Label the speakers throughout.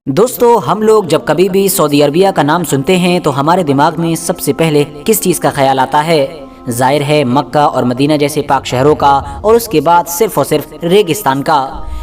Speaker 1: दोस्तों, हम लोग जब कभी भी सऊदी अरबिया का नाम सुनते हैं तो हमारे दिमाग में सबसे पहले किस चीज़ का ख्याल आता है? जाहिर है मक्का और मदीना जैसे पाक शहरों का, और उसके बाद सिर्फ और सिर्फ रेगिस्तान का,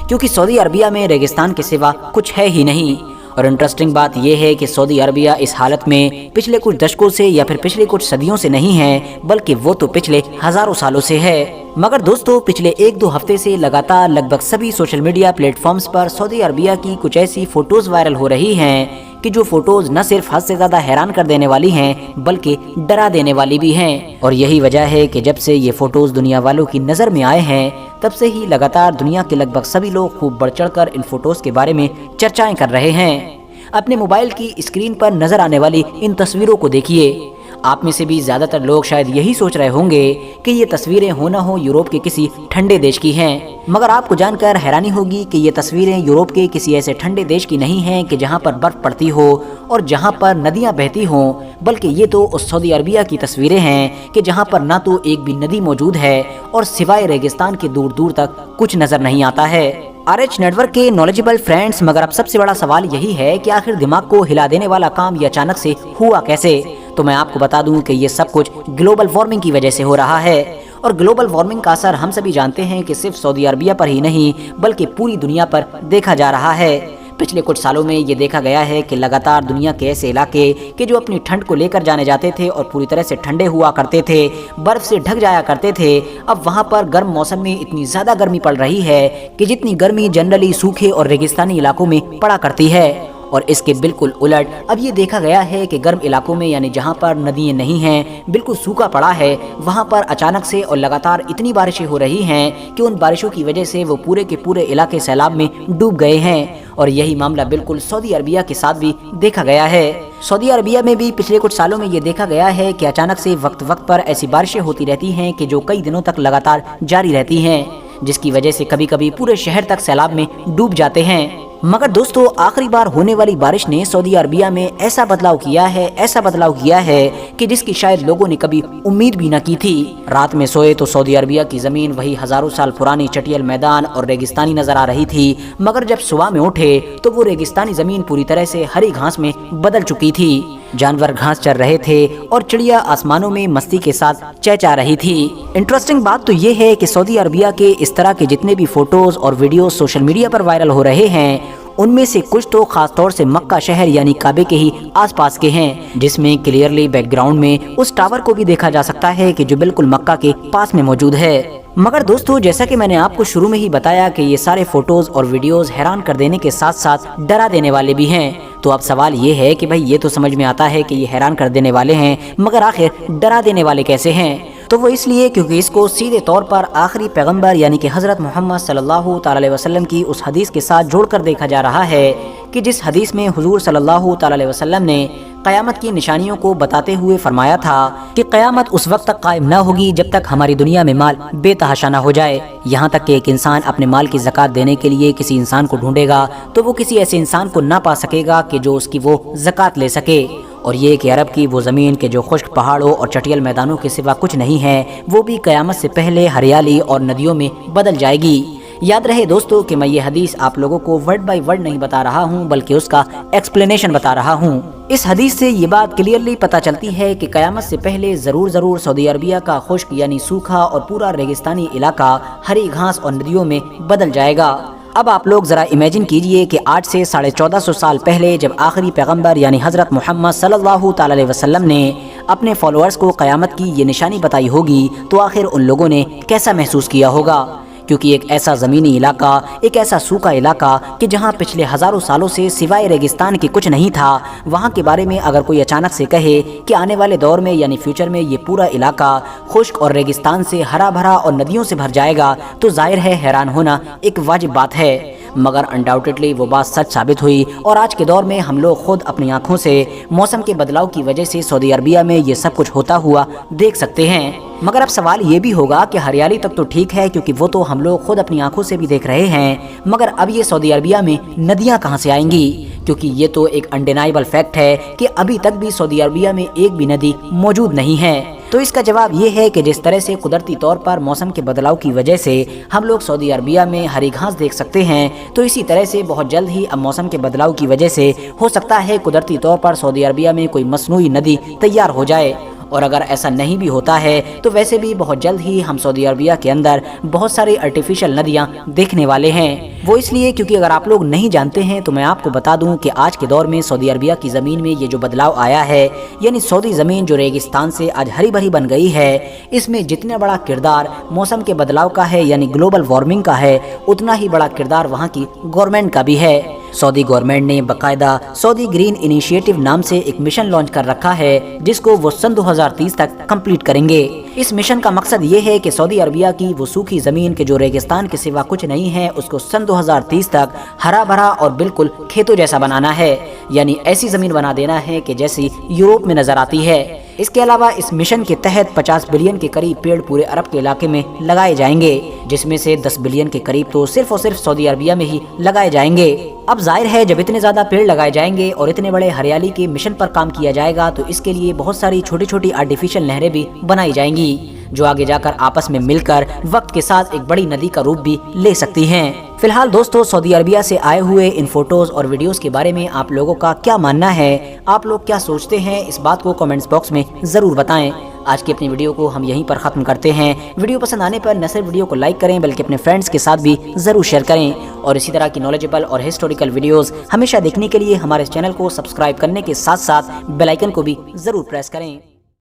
Speaker 1: क्योंकि सऊदी अरबिया में रेगिस्तान के सिवा कुछ है ही नहीं। और इंटरेस्टिंग बात यह है कि सऊदी अरबिया इस हालत में पिछले कुछ दशकों से या फिर पिछले कुछ सदियों से नहीं है, बल्कि वो तो पिछले हजारों सालों से है। मगर दोस्तों, पिछले एक दो हफ्ते से लगातार लगभग सभी सोशल मीडिया प्लेटफॉर्म्स पर सऊदी अरबिया की कुछ ऐसी फोटोज वायरल हो रही हैं कि जो फोटोज न सिर्फ हद से ज्यादा हैरान कर देने वाली हैं, बल्कि डरा देने वाली भी हैं। और यही वजह है कि जब से ये फोटोज दुनिया वालों की नज़र में आए हैं, तब से ही लगातार दुनिया के लगभग सभी लोग खूब बढ़ चढ़ कर इन फोटोज के बारे में चर्चाएं कर रहे हैं। अपने मोबाइल की स्क्रीन पर नजर आने वाली इन तस्वीरों को देखिए। आप में से भी ज्यादातर लोग शायद यही सोच रहे होंगे कि ये तस्वीरें हो न हो यूरोप के किसी ठंडे देश की हैं। मगर आपको जानकर हैरानी होगी कि ये तस्वीरें यूरोप के किसी ऐसे ठंडे देश की नहीं हैं कि जहां पर बर्फ पड़ती हो और जहां पर नदियां बहती हों, बल्कि ये तो उस सऊदी अरबिया की तस्वीरें हैं कि जहां पर ना तो एक भी नदी मौजूद है और सिवाय रेगिस्तान के दूर दूर तक कुछ नजर नहीं आता है। RH नेटवर्क के नॉलेजेबल फ्रेंड्स, मगर अब सबसे बड़ा सवाल यही है कि आखिर दिमाग को हिला देने वाला काम ये अचानक से हुआ कैसे? तो मैं आपको बता दूं कि ये सब कुछ ग्लोबल वार्मिंग की वजह से हो रहा है। और ग्लोबल वार्मिंग का असर हम सभी जानते हैं कि सिर्फ सऊदी अरबिया पर ही नहीं, बल्कि पूरी दुनिया पर देखा जा रहा है। पिछले कुछ सालों में ये देखा गया है कि लगातार दुनिया के ऐसे इलाके कि जो अपनी ठंड को लेकर जाने जाते थे और पूरी तरह से ठंडे हुआ करते थे, बर्फ से ढक जाया करते थे, अब वहाँ पर गर्म मौसम में इतनी ज़्यादा गर्मी पड़ रही है कि जितनी गर्मी जनरली सूखे और रेगिस्तानी इलाकों में पड़ा करती है। और इसके बिल्कुल उलट अब ये देखा गया है कि गर्म इलाकों में, यानी जहाँ पर नदियाँ नहीं हैं, बिल्कुल सूखा पड़ा है, वहाँ पर अचानक से और लगातार इतनी बारिशें हो रही हैं कि उन बारिशों की वजह से वो पूरे के पूरे इलाके सैलाब में डूब गए हैं। और यही मामला बिल्कुल सऊदी अरबिया के साथ भी देखा गया है। सऊदी अरबिया में भी पिछले कुछ सालों में ये देखा गया है कि अचानक से वक्त वक्त पर ऐसी बारिशें होती रहती हैं कि जो कई दिनों तक लगातार जारी रहती हैं, जिसकी वजह से कभी कभी पूरे शहर तक सैलाब में डूब जाते हैं। मगर दोस्तों, आखिरी बार होने वाली बारिश ने सऊदी अरबिया में ऐसा बदलाव किया है कि जिसकी शायद लोगों ने कभी उम्मीद भी न की थी। रात में सोए तो सऊदी अरबिया की जमीन वही हजारों साल पुरानी चटियल मैदान और रेगिस्तानी नजर आ रही थी, मगर जब सुबह में उठे तो वो रेगिस्तानी जमीन पूरी तरह से हरी घास में बदल चुकी थी। जानवर घास चर रहे थे और चिड़िया आसमानों में मस्ती के साथ चहचहा रही थी। इंटरेस्टिंग बात तो ये है कि सऊदी अरबिया के इस तरह के जितने भी फोटोज और वीडियोस सोशल मीडिया पर वायरल हो रहे हैं, उनमें से कुछ तो खास तौर से मक्का शहर यानी काबे के ही आसपास के हैं, जिसमें क्लियरली बैकग्राउंड में उस टावर को भी देखा जा सकता है कि जो बिल्कुल मक्का के पास में मौजूद है। मगर दोस्तों, जैसा कि मैंने आपको शुरू में ही बताया कि ये सारे फोटोज और वीडियोस हैरान कर देने के साथ साथ डरा देने वाले भी हैं। तो अब सवाल ये है कि भाई, ये तो समझ में आता है कि ये हैरान कर देने वाले हैं, मगर आखिर डरा देने वाले कैसे हैं? तो वो इसलिए क्योंकि इसको सीधे तौर पर आखिरी पैगंबर यानी कि हज़रत मोहम्मद सल्लल्लाहु अलैहि वसल्लम की उस हदीस के साथ जोड़कर देखा जा रहा है कि जिस हदीस में हुजूर सल्लल्लाहु अलैहि वसल्लम ने क़यामत की निशानियों को बताते हुए फरमाया था कि क़यामत उस वक्त तक कायम न होगी जब तक हमारी दुनिया में माल बेतहाशा न हो जाए। यहाँ तक कि एक इंसान अपने माल की ज़कात देने के लिए किसी इंसान को ढूंढेगा तो वो किसी ऐसे इंसान को ना पा सकेगा कि जो उसकी वो ज़कात ले सके। और ये कि अरब की वो ज़मीन के जो खुश्क पहाड़ों और चटियल मैदानों के सिवा कुछ नहीं है, वो भी क़यामत से पहले हरियाली और नदियों में बदल जाएगी। याद रहे दोस्तों कि मैं ये हदीस आप लोगों को वर्ड बाय वर्ड नहीं बता रहा हूँ, बल्कि उसका एक्सप्लेनेशन बता रहा हूँ। इस हदीस से ये बात क्लियरली पता चलती है कि क़यामत से पहले ज़रूर सऊदी अरबिया का खुश्क यानी सूखा और पूरा रेगिस्तानी इलाका हरी घास और नदियों में बदल जाएगा। अब आप लोग ज़रा इमेजिन कीजिए कि आज से 1450 साल पहले जब आखिरी पैगंबर यानी हज़रत मोहम्मद सल्लल्लाहु अलैहि वसल्लम ने अपने फॉलोअर्स को क़यामत की ये निशानी बताई होगी, तो आखिर उन लोगों ने कैसा महसूस किया होगा? क्योंकि एक ऐसा ज़मीनी इलाका, एक ऐसा सूखा इलाका कि जहां पिछले हज़ारों सालों से सिवाय रेगिस्तान के कुछ नहीं था, वहां के बारे में अगर कोई अचानक से कहे कि आने वाले दौर में यानी फ्यूचर में ये पूरा इलाका खुश्क और रेगिस्तान से हरा भरा और नदियों से भर जाएगा, तो जाहिर है हैरान होना एक वाजिब बात है। मगर अनडाउटेडली वो बात सच साबित हुई और आज के दौर में हम लोग खुद अपनी आंखों से मौसम के बदलाव की वजह से सऊदी अरबिया में ये सब कुछ होता हुआ देख सकते हैं। मगर अब सवाल ये भी होगा कि हरियाली तक तो ठीक है, क्योंकि वो तो हम लोग खुद अपनी आंखों से भी देख रहे हैं, मगर अब ये सऊदी अरबिया में नदियां कहां से आएंगी? क्योंकि ये तो एक अनडिनाइबल फैक्ट है कि अभी तक भी सऊदी अरबिया में एक भी नदी मौजूद नहीं है। تو اس کا جواب یہ ہے کہ جس طرح سے قدرتی طور پر موسم کے بدلاؤ کی وجہ سے ہم لوگ سعودی عربیہ میں ہری گھاس دیکھ سکتے ہیں، تو اسی طرح سے بہت جلد ہی اب موسم کے بدلاؤ کی وجہ سے ہو سکتا ہے قدرتی طور پر سعودی عربیہ میں کوئی مصنوعی ندی تیار ہو جائے۔ اور اگر ایسا نہیں بھی ہوتا ہے تو ویسے بھی بہت جلد ہی ہم سعودی عربیہ کے اندر بہت ساری آرٹیفیشل ندیاں دیکھنے والے ہیں۔ وہ اس لیے کیونکہ اگر آپ لوگ نہیں جانتے ہیں تو میں آپ کو بتا دوں کہ آج کے دور میں سعودی عربیہ کی زمین میں یہ جو بدلاؤ آیا ہے، یعنی سعودی زمین جو ریگستان سے آج ہری بھری بن گئی ہے، اس میں جتنا بڑا کردار موسم کے بدلاؤ کا ہے یعنی گلوبل وارمنگ کا ہے، اتنا ہی بڑا کردار وہاں کی گورنمنٹ کا بھی ہے۔ سعودی گورنمنٹ نے باقاعدہ سعودی گرین انیشیٹو نام سے ایک مشن لانچ کر رکھا ہے، جس کو وہ سن 2030 تک کمپلیٹ کریں گے۔ اس مشن کا مقصد یہ ہے کہ سعودی عربیہ کی وہ سوکھی زمین کے جو ریگستان کے سوا کچھ نہیں ہے، اس کو سن 2030 تک ہرا بھرا اور بالکل کھیتوں جیسا بنانا ہے، یعنی ایسی زمین بنا دینا ہے کہ جیسی یوروپ میں نظر آتی ہے۔ اس کے علاوہ اس مشن کے تحت 50 بلین کے قریب پیڑ پورے عرب کے علاقے میں لگائے جائیں گے، جس میں سے 10 بلین کے قریب تو صرف اور صرف سعودی عربیہ میں ہی لگائے جائیں گے۔ اب ظاہر ہے جب اتنے زیادہ پیڑ لگائے جائیں گے اور اتنے بڑے ہریالی کے مشن پر کام کیا جائے گا تو اس کے لیے بہت ساری چھوٹی چھوٹی آرٹیفیشل نہریں بھی بنائی جائیں گی، جو آگے جا کر آپس میں مل کر وقت کے ساتھ ایک بڑی ندی کا روپ بھی لے سکتی ہیں۔ فی الحال دوستو، سعودی عربیہ سے آئے ہوئے ان فوٹوز اور ویڈیوز کے بارے میں آپ لوگوں کا کیا ماننا ہے؟ آپ لوگ کیا سوچتے ہیں؟ اس بات کو کمنٹس باکس میں ضرور بتائیں۔ آج کی اپنی ویڈیو کو ہم یہیں پر ختم کرتے ہیں۔ ویڈیو پسند آنے پر نہ صرف ویڈیو کو لائک کریں بلکہ اپنے فرینڈز کے ساتھ بھی ضرور شیئر کریں، اور اسی طرح کی نالجبل اور ہسٹوریکل ویڈیوز ہمیشہ دیکھنے کے لیے ہمارے چینل کو سبسکرائب کرنے کے ساتھ ساتھ بیل آئیکن کو بھی ضرور پریس کریں۔